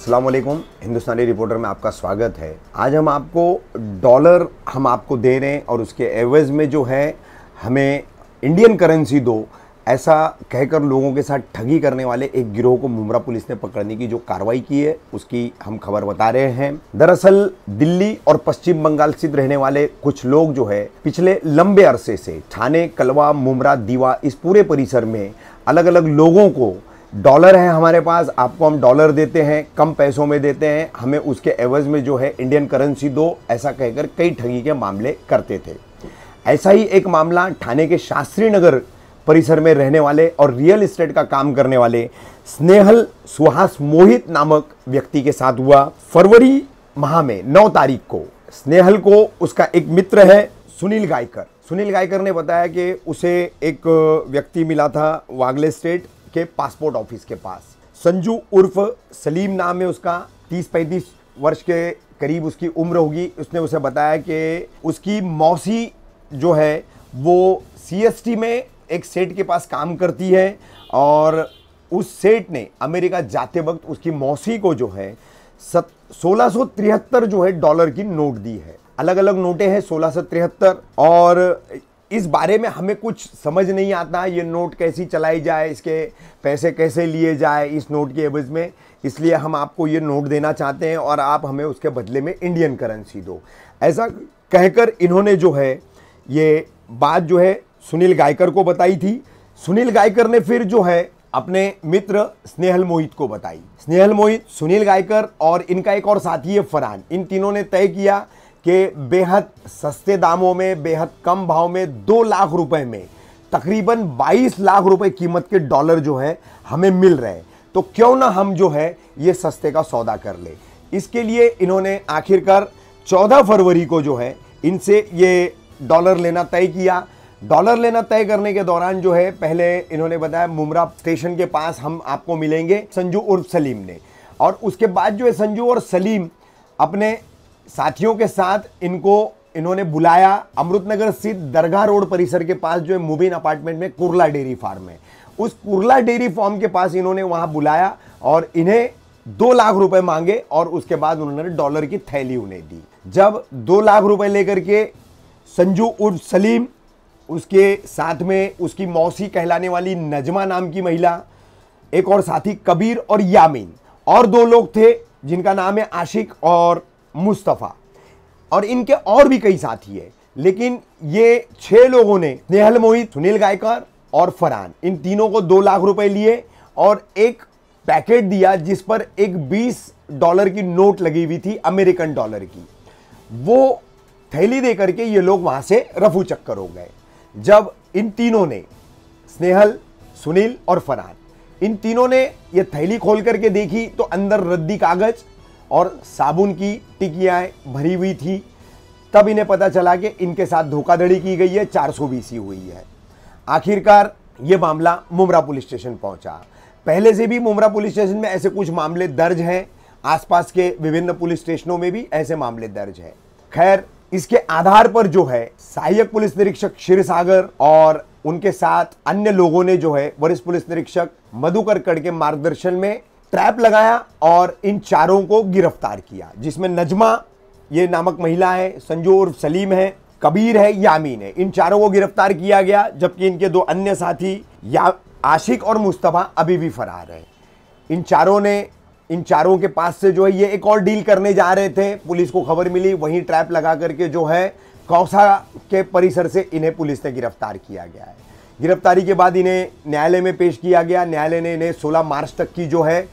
अस्सलाम वालेकुम, हिंदुस्तानी रिपोर्टर में आपका स्वागत है। आज हम आपको दे रहे हैं और उसके एवज में जो है हमें इंडियन करेंसी दो, ऐसा कहकर लोगों के साथ ठगी करने वाले एक गिरोह को मुमरा पुलिस ने पकड़ने की जो कार्रवाई की है उसकी हम खबर बता रहे हैं। दरअसल दिल्ली और पश्चिम बंगाल स्थित रहने वाले कुछ लोग जो है पिछले लंबे अरसे से ठाणे, कलवा, मुमरा, दीवा इस पूरे परिसर में अलग अलग लोगों को डॉलर है हमारे पास, आपको हम डॉलर देते हैं, कम पैसों में देते हैं, हमें उसके एवज में जो है इंडियन करेंसी दो, ऐसा कहकर कई ठगी के मामले करते थे। ऐसा ही एक मामला ठाणे के शास्त्री नगर परिसर में रहने वाले और रियल एस्टेट का काम करने वाले स्नेहल सुहास मोहित नामक व्यक्ति के साथ हुआ। फरवरी माह में 9 तारीख को स्नेहल को उसका एक मित्र है सुनील गायकर ने बताया कि उसे एक व्यक्ति मिला था वागले स्टेट के पासपोर्ट ऑफिस के पास। संजू उर्फ सलीम नाम है उसका, 30-35 वर्ष के करीब उसकी उम्र होगी। उसने उसे बताया कि उसकी मौसी जो है वो CST में एक सेठ के पास काम करती है और उस सेठ ने अमेरिका जाते वक्त उसकी मौसी को जो है 1673 जो है डॉलर की नोट दी है। अलग अलग नोटें हैं 1673, और इस बारे में हमें कुछ समझ नहीं आता ये नोट कैसी चलाई जाए, इसके पैसे कैसे लिए जाए इस नोट के एवज में, इसलिए हम आपको ये नोट देना चाहते हैं और आप हमें उसके बदले में इंडियन करेंसी दो, ऐसा कहकर इन्होंने जो है ये बात जो है सुनील गायकर को बताई थी। सुनील गायकर ने फिर जो है अपने मित्र स्नेहल मोहित को बताई। स्नेहल मोहित, सुनील गायकर और इनका एक और साथी है फरहान, इन तीनों ने तय किया कि बेहद सस्ते दामों में, बेहद कम भाव में 2 लाख रुपए में तकरीबन 22 लाख रुपए कीमत के डॉलर जो है हमें मिल रहे हैं, तो क्यों ना हम जो है ये सस्ते का सौदा कर ले। इसके लिए इन्होंने आखिरकार 14 फरवरी को जो है इनसे ये डॉलर लेना तय किया। डॉलर लेना तय करने के दौरान जो है पहले इन्होंने बताया मुमरा स्टेशन के पास हम आपको मिलेंगे संजू उर्फ सलीम ने, और उसके बाद जो है संजू और सलीम अपने साथियों के साथ इन्होंने बुलाया अमृतनगर स्थित दरगाह रोड परिसर के पास जो है मुबीन अपार्टमेंट में कुरला डेयरी फार्म है, उस कुरला डेयरी फार्म के पास इन्होंने वहां बुलाया और इन्हें 2 लाख रुपए मांगे और उसके बाद उन्होंने डॉलर की थैली उन्हें दी। जब 2 लाख रुपए लेकर के संजू उर्फ सलीम, उसके साथ में उसकी मौसी कहलाने वाली नजमा नाम की महिला, एक और साथी कबीर और यामीन, और 2 लोग थे जिनका नाम है आशिक और मुस्तफ़ा, और इनके और भी कई साथी है, लेकिन ये 6 लोगों ने स्नेहल मोहित, सुनील गायकर और फरहान, इन तीनों को 2 लाख रुपए लिए और एक पैकेट दिया जिस पर एक $20 की नोट लगी हुई थी, अमेरिकन डॉलर की। वो थैली दे करके ये लोग वहां से रफू चक्कर हो गए। जब इन तीनों ने, स्नेहल, सुनील और फरहान, इन तीनों ने ये थैली खोल करके देखी तो अंदर रद्दी कागज और साबुन की टिकियां भरी हुई थी। तब इन्हें पता चला कि इनके साथ धोखाधड़ी की गई है, 420 हुई है। आखिरकार ये मामला मुमरा पुलिस स्टेशन पहुंचा। पहले से भी मुमरा पुलिस स्टेशन में ऐसे कुछ मामले दर्ज हैं, आसपास के विभिन्न पुलिस स्टेशनों में भी ऐसे मामले दर्ज हैं। खैर, इसके आधार पर जो है सहायक पुलिस निरीक्षक क्षीरसागर और उनके साथ अन्य लोगों ने जो है वरिष्ठ पुलिस निरीक्षक मधुकर कड़ के मार्गदर्शन में ट्रैप लगाया और इन 4 को गिरफ्तार किया, जिसमें नजमा ये नामक महिला है, संजू उर्फ सलीम है, कबीर है, यामीन है। इन 4 को गिरफ्तार किया गया, जबकि इनके 2 अन्य साथी आशिक और मुस्तफा अभी भी फरार है। इन चारों के पास से जो है ये एक और डील करने जा रहे थे। पुलिस को खबर मिली, वहीं ट्रैप लगा करके जो है कौसा के परिसर से इन्हें पुलिस ने गिरफ्तार किया गया है। गिरफ्तारी के बाद इन्हें न्यायालय में पेश किया गया। न्यायालय ने इन्हें 16 मार्च तक की जो है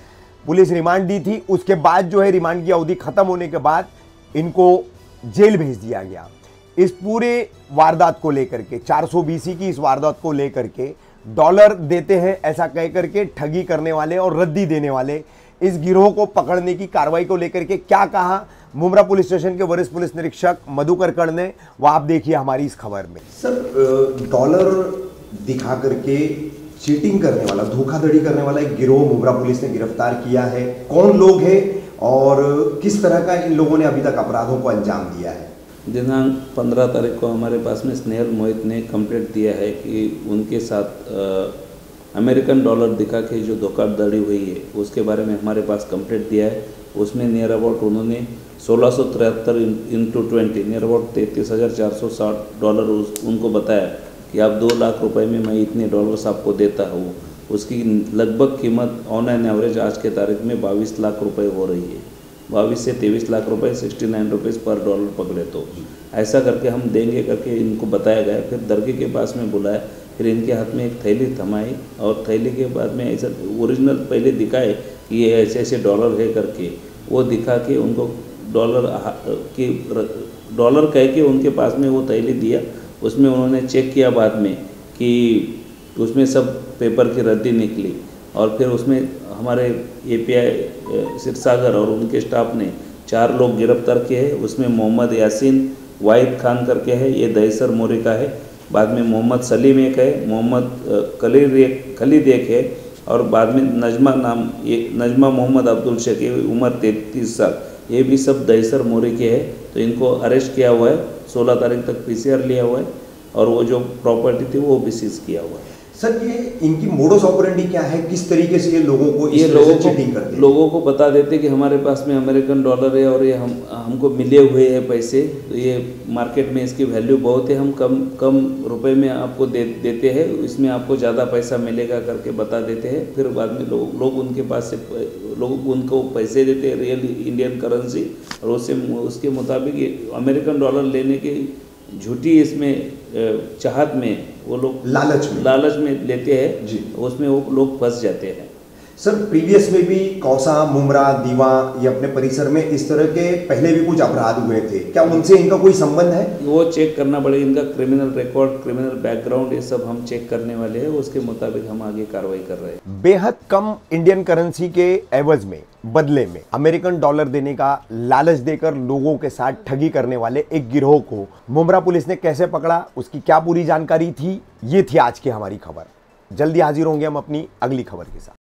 पुलिस रिमांड दी थी। उसके बाद जो है रिमांड की अवधि खत्म होने के बाद इनको जेल भेज दिया गया। इस पूरे वारदात को लेकर के, 420 की इस वारदात को लेकर के डॉलर देते हैं ऐसा कह करके ठगी करने वाले और रद्दी देने वाले इस गिरोह को पकड़ने की कार्रवाई को लेकर के क्या कहा मुमरा पुलिस स्टेशन के वरिष्ठ पुलिस निरीक्षक मधुकर कड़ ने, वो आप देखिए हमारी इस खबर में। सर, डॉलर दिखा करके चीटिंग करने वाला, धोखाधड़ी करने वाला एक गिरोह मुमरा पुलिस ने गिरफ्तार किया है। कौन लोग हैं और किस तरह का इन लोगों ने अभी तक अपराधों को अंजाम दिया है? दिनांक 15 तारीख को हमारे पास में स्नेहल मोहित ने कंप्लेंट दिया है कि उनके साथ अमेरिकन डॉलर दिखा के जो धोखाधड़ी हुई है उसके बारे में हमारे पास कंप्लेंट दिया है। उसमें नियर अबाउट उन्होंने 1673 इंटू 20 नियर अबाउट $33,460 उनको बताया कि आप 2 लाख रुपए में मैं इतने डॉलर्स आपको देता हूँ। उसकी लगभग कीमत ऑन एन एवरेज आज के तारीख में 22 लाख रुपए हो रही है। 22 से 23 लाख रुपए, 69 रुपीज़ पर डॉलर पकड़े तो ऐसा करके हम देंगे करके इनको बताया गया। फिर दरगाह के पास में बुलाया, फिर इनके हाथ में एक थैली थमाई और थैली के बाद में ऐसा ओरिजिनल पहले दिखाए कि ये ऐसे ऐसे डॉलर है करके, वो दिखा के उनको डॉलर कह के उनके पास में वो थैली दिया। उसमें उन्होंने चेक किया बाद में कि उसमें सब पेपर की रद्दी निकली और फिर उसमें हमारे API सिरसागर और उनके स्टाफ ने 4 लोग गिरफ्तार किए हैं। उसमें मोहम्मद यासीन वाहिद खान करके है, ये दहसर मोरी का है। बाद में मोहम्मद सलीम एक है, मोहम्मद खलीद एक है और बाद में नजमा मोहम्मद अब्दुल शेख, उम्र 33 साल, ये भी सब दहसर मोरी के हैं। तो इनको अरेस्ट किया हुआ है, 16 तारीख तक PCR लिया हुआ है और वो जो प्रॉपर्टी थी वो भी सीज किया हुआ है। सर, ये इनकी मोडस ऑपरेंडी क्या है, किस तरीके से ये लोगों को इस तरह से चीटिंग करते हैं? लोगों को बता देते कि हमारे पास में अमेरिकन डॉलर है और ये हमको मिले हुए हैं पैसे, तो ये मार्केट में इसकी वैल्यू बहुत है, हम कम रुपए में आपको देते हैं, इसमें आपको ज़्यादा पैसा मिलेगा करके बता देते हैं। फिर बाद में लोग उनके पास से लोग उनको पैसे देते हैं, रियल इंडियन करेंसी, और उसके मुताबिक अमेरिकन डॉलर लेने की झूठी इसमें चाहत में वो लोग लालच में लेते हैं जी, उसमें वो लोग फंस जाते हैं। सर, प्रीवियस में भी कौसा, मुमरा, दीवा, ये अपने परिसर में इस तरह के पहले भी कुछ अपराध हुए थे, क्या उनसे इनका कोई संबंध है? वो चेक करना पड़ेगा, इनका क्रिमिनल रिकॉर्ड, क्रिमिनल बैकग्राउंड, ये सब हम चेक करने वाले हैं, उसके मुताबिक हम आगे कार्रवाई कर रहे हैं। बेहद कम इंडियन करेंसी के एवज में, बदले में अमेरिकन डॉलर देने का लालच देकर लोगों के साथ ठगी करने वाले एक गिरोह को मुमरा पुलिस ने कैसे पकड़ा, उसकी क्या पूरी जानकारी थी, ये थी आज की हमारी खबर। जल्दी हाजिर होंगे हम अपनी अगली खबर के साथ।